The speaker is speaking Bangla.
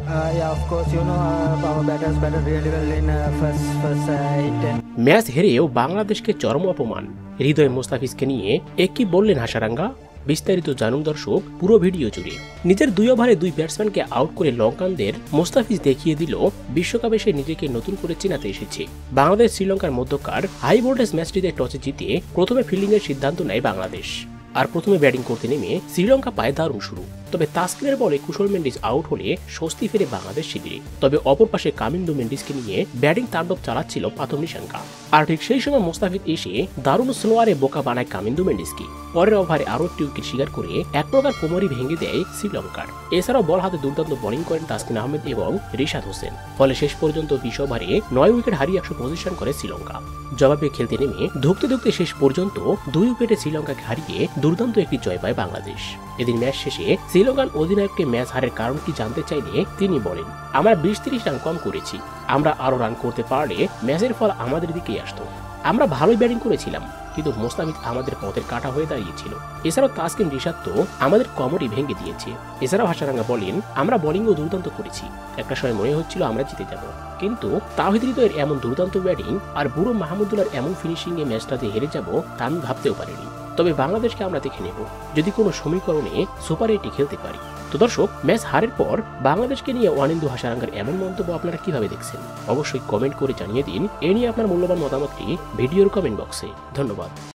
Yeah, of course, our batters batted really well in first 8-10. Match হেরেও বাংলাদেশকে চরম অপমান। হৃদয় মোস্তাফিজকে নিয়ে কি বললেন হাসারাঙ্গা? বিস্তারিত জানুন দর্শক পুরো ভিডিও জুড়ে। নিজের 2 ওভারে 2 ব্যাটসম্যানকে আউট করে লঙ্কানদের মোস্তাফিজ দেখিয়ে দিল বিশ্বকাপে সে নিজেকে নতুন করে চিনাতে এসেছে। বাংলাদেশ শ্রীলঙ্কার মধ্যকার হাই ভোল্টেজ ম্যাচটিতে টসে জিতে প্রথমে ফিল্ডিং এর সিদ্ধান্ত নেয় বাংলাদেশ। আর প্রথমে ব্যাটিং করতে নেমে শ্রীলঙ্কা পায় দারুণ শুরু। তবে তাসকিনের বলে কুশল মেন্ডিস আউট হলে স্বস্তি ফিরে বাংলাদেশ শিবিরে। তবে অপর পাশে কামিন্দু মেন্ডিসকে নিয়ে ব্যাটিং তাণ্ডব চালাচ্ছিল প্রাথম নিশাঙ্কা। আর ঠিক সেই সময় মোস্তাফিজ এসে দারুণ স্লোয়ারে বোকা বানায় কামিন্দু মেন্ডিসকে। পরের ওভারে আরো একটি উইকেট শিকার করে এক প্রকার কোমরই ভেঙে দেয় শ্রীলঙ্কার। এছাড়াও বল হাতে দুর্দান্ত বোলিং করেন তাসকিন আহমেদ এবং রিশাদ হোসেন। ফলে শেষ পর্যন্ত 20 ওভারে 9 উইকেট হারিয়ে 100 পজিশন করে শ্রীলঙ্কা। জবাবে খেলতে নেমে ধুকতে ধুকতে শেষ পর্যন্ত 2 উইকেটে শ্রীলঙ্কাকে হারিয়ে দুর্দান্ত একটি জয় পায় বাংলাদেশ। এদিন ম্যাচ শেষে শ্রীলঙ্কান অধিনায়ককে ম্যাচ হারের কারণ কি জানতে চাইলে তিনি বলেন, আমরা 20-30 রান কম করেছি। আমরা আরো রান করতে পারলে ম্যাচের ফল আমাদের দিকেই আসতো। আমরা ভালোই ব্যাটিং করেছিলাম, কিন্তু মোস্তাফিজ আমাদের পথের কাটা হয়ে দাঁড়িয়েছিল। এছাড়াও তাসকিন রিশাদ তো আমাদের কমরই ভেঙে দিয়েছে। এছাড়াও হাসারাঙ্গা বলেন, আমরা বোলিংও দুর্দান্ত করেছি। একটা সময় মনে হচ্ছিল আমরা জিতে যাব, কিন্তু তাওহিদ হৃদয়ের এমন দুর্দান্ত ব্যাটিং আর বুড়ো মাহমুদুল্লাহর এমন ফিনিশিং এ ম্যাচটাতে হেরে যাব তা আমি ভাবতেও পারিনি। তবে বাংলাদেশকে আমরা দেখে নেব, যদি কোনো সমীকরণে সুপার 8 খেলতে পারি। তো দর্শক, ম্যাচ হারের পর বাংলাদেশকে নিয়ে ওয়ানিন্দু হাসারাঙ্গার এমন মন্তব্য আপনারা কিভাবে দেখছেন অবশ্যই কমেন্ট করে জানিয়ে দিন। এ নিয়ে আপনার মূল্যবান মতামতটি ভিডিওর কমেন্ট বক্সে। ধন্যবাদ।